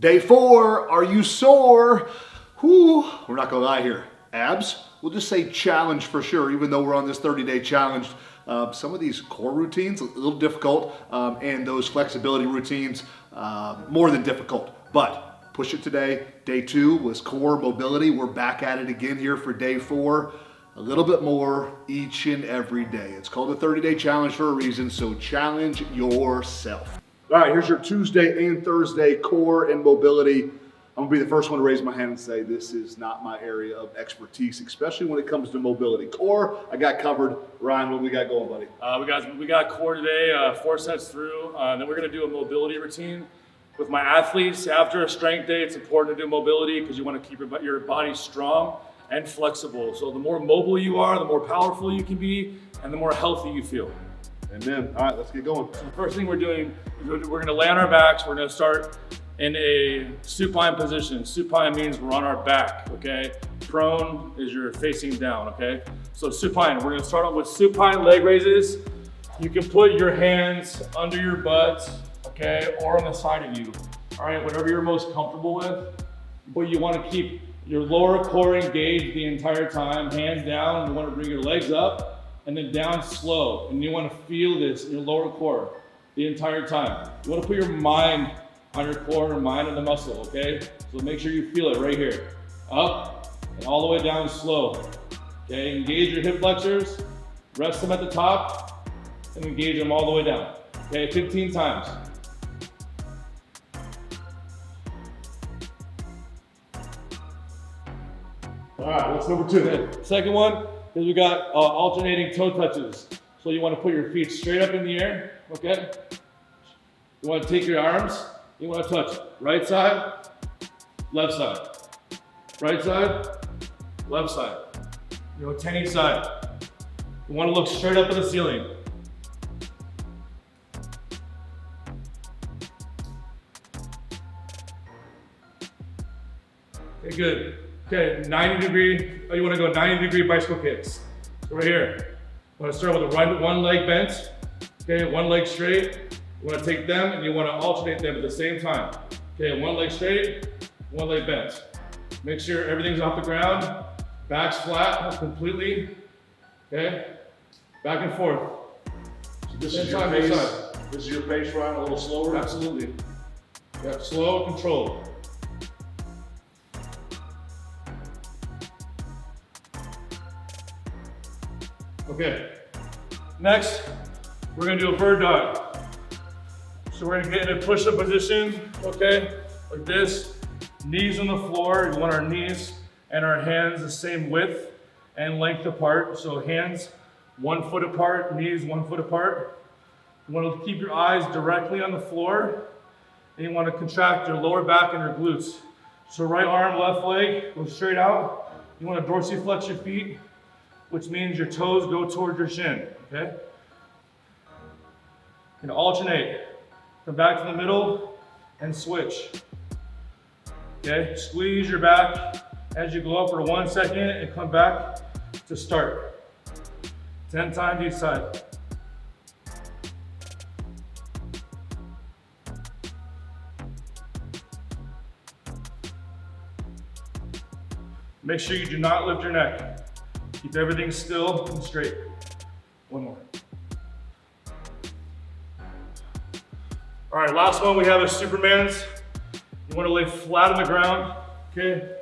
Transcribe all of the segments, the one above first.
Day 4, are you sore? Whew, we're not gonna lie here. Abs, we'll just say challenge for sure, even though we're on this 30-day challenge. Some of these core routines, a little difficult, and those flexibility routines, more than difficult, but push it today. Day 2 was core mobility. We're back at it again here for day 4. A little bit more each and every day. It's called a 30-day challenge for a reason, so challenge yourself. All right, here's your Tuesday and Thursday core and mobility. I'm gonna be the first one to raise my hand and say this is not my area of expertise, especially when it comes to mobility. Core, I got covered. Ryan, what we got going, buddy? We got core today, 4 sets through. Then we're gonna do a mobility routine with my athletes. After a strength day, it's important to do mobility because you want to keep your body strong and flexible. So the more mobile you are, the more powerful you can be, and the more healthy you feel. Amen. All right, let's get going. So the first thing we're doing, we're gonna lay on our backs. We're gonna start in a supine position. Supine means we're on our back, okay? Prone is you're facing down, okay? So supine, we're gonna start off with supine leg raises. You can put your hands under your butt, okay, or on the side of you. All right, whatever you're most comfortable with, but you wanna keep your lower core engaged the entire time, hands down. You wanna bring your legs up and then down slow. And you wanna feel this in your lower core the entire time. You wanna put your mind on your core and mind on the muscle, okay? So make sure you feel it right here. Up and all the way down slow. Okay, engage your hip flexors, rest them at the top, and engage them all the way down. Okay, 15 times. All right, what's number 2? Okay. Second one is we got alternating toe touches. So you want to put your feet straight up in the air, okay? You want to take your arms, you want to touch right side, left side. Right side, left side. Rotating side. You want to look straight up at the ceiling. Okay, good. Okay, 90 degree, you want to go 90 degree bicycle kicks. So right here. You want to start with a one leg bent. Okay, one leg straight. You want to take them and you want to alternate them at the same time. Okay, one leg straight, one leg bent. Make sure everything's off the ground. Back's flat completely. Okay, back and forth. So this is your pace. This is your pace, Ryan, a little slower? Absolutely. Yep, slow, controlled. Okay, next, we're gonna do a bird dog. So we're gonna get in a push-up position, okay, like this. Knees on the floor, we want our knees and our hands the same width and length apart. So hands 1 foot apart, knees 1 foot apart. You want to keep your eyes directly on the floor, and you want to contract your lower back and your glutes. So right arm, left leg, go straight out. You want to dorsiflex your feet, which means your toes go towards your shin, okay? And alternate. Come back to the middle and switch. Okay, squeeze your back as you go up for 1 second and come back to start. 10 times each side. Make sure you do not lift your neck. Keep everything still and straight. One more. All right, last one we have is Superman's. You want to lay flat on the ground, okay?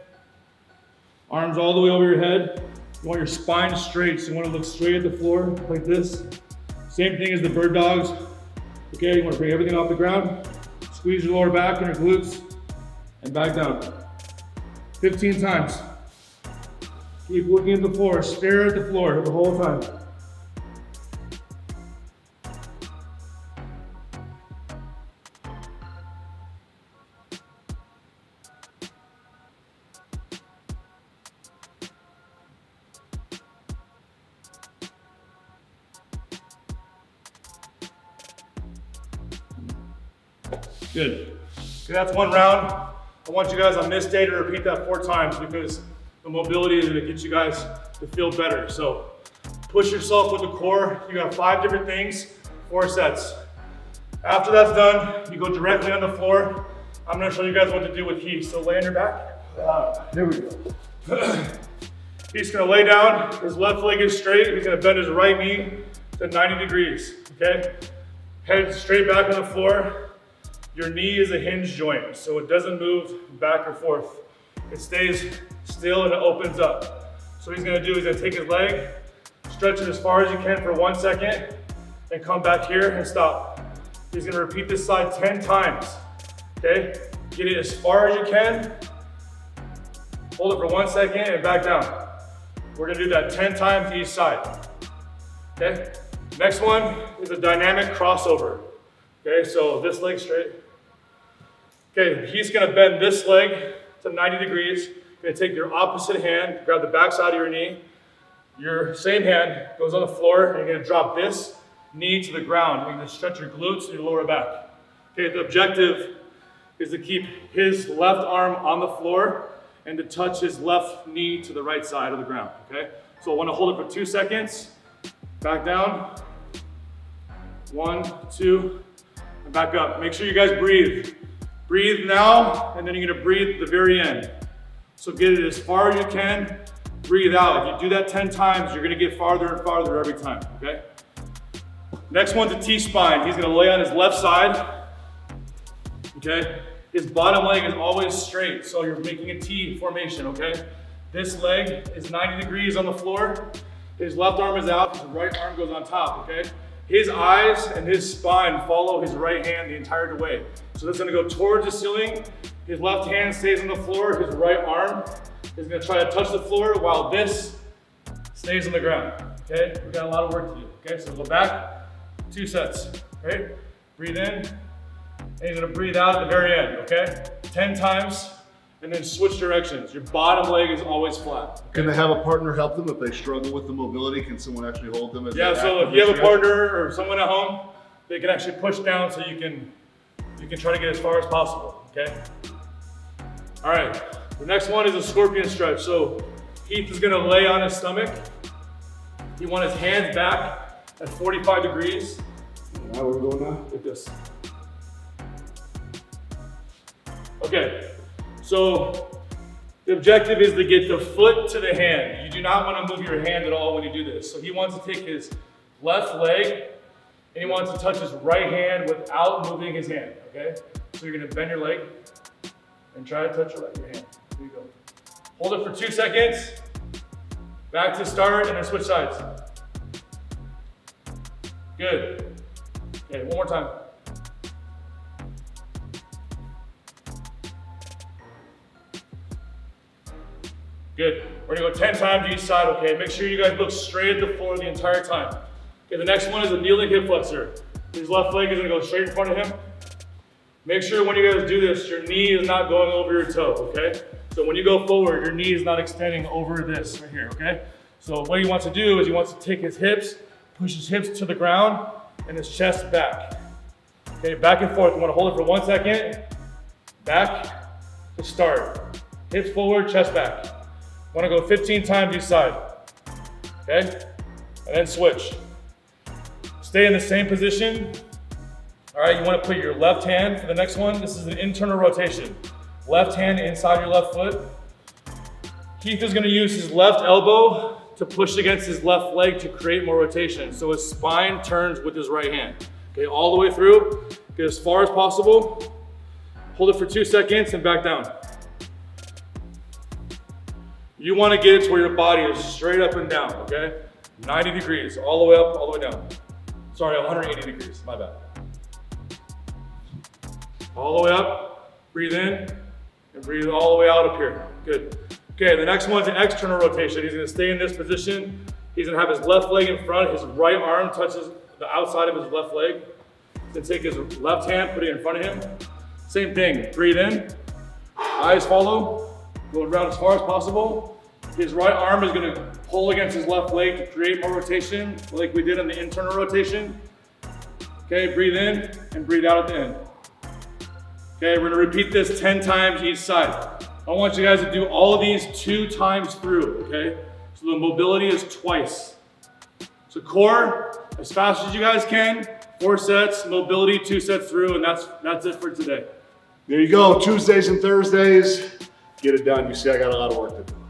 Arms all the way over your head. You want your spine straight, so you want to look straight at the floor like this. Same thing as the bird dogs. Okay, you want to bring everything off the ground. Squeeze your lower back and your glutes, and back down. 15 times. Keep looking at the floor, stare at the floor the whole time. Good. Okay, that's 1 round. I want you guys on this day to repeat that 4 times because the mobility is going to get you guys to feel better. So push yourself with the core. You got 5 different things, 4 sets. After that's done, you go directly on the floor I'm gonna show you guys what to do with Heath. So lay on your back. Here we go. He's gonna lay down, his left leg is straight, he's gonna bend his right knee to 90 degrees, okay? Head straight back on the floor. Your knee is a hinge joint, so it doesn't move back or forth. It stays still and it opens up. So what he's gonna do is he's gonna take his leg, stretch it as far as you can for 1 second, and come back here and stop. He's gonna repeat this side 10 times, okay? Get it as far as you can, hold it for 1 second and back down. We're gonna do that 10 times each side, okay? Next one is a dynamic crossover, okay? So this leg straight. Okay, he's gonna bend this leg to 90 degrees. You're gonna take your opposite hand, grab the back side of your knee. Your same hand goes on the floor, and you're gonna drop this knee to the ground. You're gonna stretch your glutes and your lower back. Okay, the objective is to keep his left arm on the floor and to touch his left knee to the right side of the ground, okay? So I wanna hold it for 2 seconds, back down, 1, 2, and back up. Make sure you guys breathe. Breathe now, and then you're gonna breathe at the very end. So get it as far as you can, breathe out. If you do that 10 times, you're gonna get farther and farther every time, okay? Next one's a T-spine. He's gonna lay on his left side, okay? His bottom leg is always straight, so you're making a T formation, okay? This leg is 90 degrees on the floor. His left arm is out, his right arm goes on top, okay? His eyes and his spine follow his right hand the entire way. So that's gonna go towards the ceiling. His left hand stays on the floor, his right arm is gonna try to touch the floor while this stays on the ground, okay? We got a lot of work to do, okay? So go back, 2 sets, right? Breathe in, and you're gonna breathe out at the very end, okay? 10 times, and then switch directions. Your bottom leg is always flat. Okay? Can they have a partner help them if they struggle with the mobility? Can someone actually hold them? As yeah, so if you have a partner or someone at home, they can actually push down so you can try to get as far as possible, okay? All right, the next one is a scorpion stretch. So Heath is gonna lay on his stomach. You want his hands back at 45 degrees. Now we're going now like this. Okay, so the objective is to get the foot to the hand. You do not want to move your hand at all when you do this. So he wants to take his left leg and he wants to touch his right hand without moving his hand, okay? So you're gonna bend your leg and try to touch your hand. Here you go. Hold it for 2 seconds. Back to start and then switch sides. Good. Okay, one more time. Good. We're gonna go 10 times each side, okay? Make sure you guys look straight at the floor the entire time. Okay, the next one is a kneeling hip flexor. His left leg is gonna go straight in front of him. Make sure when you guys do this, your knee is not going over your toe, okay? So when you go forward, your knee is not extending over this right here, okay? So what he wants to do is he wants to take his hips, push his hips to the ground, and his chest back. Okay, back and forth. You wanna hold it for 1 second. Back to start. Hips forward, chest back. Wanna go 15 times each side, okay? And then switch. Stay in the same position. All right, you wanna put your left hand for the next one. This is an internal rotation. Left hand inside your left foot. Heath is gonna use his left elbow to push against his left leg to create more rotation. So his spine turns with his right hand. Okay, all the way through, get as far as possible. Hold it for 2 seconds and back down. You wanna get it to where your body is straight up and down, okay? 90 degrees, all the way up, all the way down. Sorry, 180 degrees, my bad. All the way up, breathe in, and breathe all the way out up here. Good. Okay, the next one's an external rotation. He's gonna stay in this position. He's gonna have his left leg in front, his right arm touches the outside of his left leg. He's gonna take his left hand, put it in front of him. Same thing, breathe in, eyes follow, go around as far as possible. His right arm is gonna pull against his left leg to create more rotation, like we did on the internal rotation. Okay, breathe in and breathe out at the end. Okay, we're gonna repeat this 10 times each side. I want you guys to do all of these 2 times through, okay? So the mobility is twice. So core, as fast as you guys can, 4 sets, mobility 2 sets through, and that's it for today. There you go, Tuesdays and Thursdays. Get it done. You see, I got a lot of work to do.